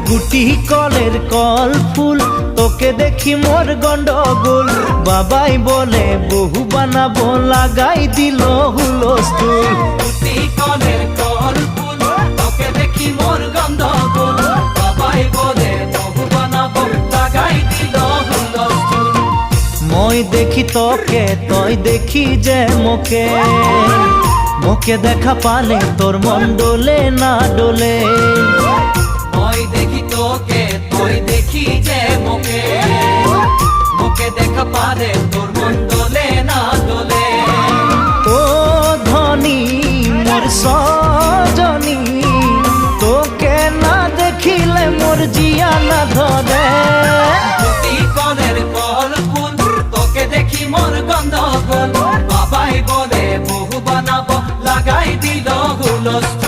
গুটি কলের কল ফুল, তোকে দেখি মোর গন্ডগোল। বাবাই বলে বহু বানাবো, লাগাই দিল হুলস্থুল। গুটি কলের কল ফুল, তোকে দেখি মোর গন্ডগোল। বাবাই বলে বহু বানাবো, লাগাই দিল হুলস্থুল। মই দেখি তোকে, তই দেখি যে মোকে, মোকে দেখা পালে তোর মন ডোলে না ডোলে। মই দেখি তোকে, তুই দেখি যে মোকে, মোকে দেখা পারে তোর মন দোলে না দোলে। ও ধনী মোর সজনী, তোকে না দেখিলে মোর জিয়া না ধরে। গুটি কলের কল ফুল, তোকে দেখি মোর গন্ডগোল। বাবাই বলে বহু বানাবো, লাগাই দিল হুলস্থুল।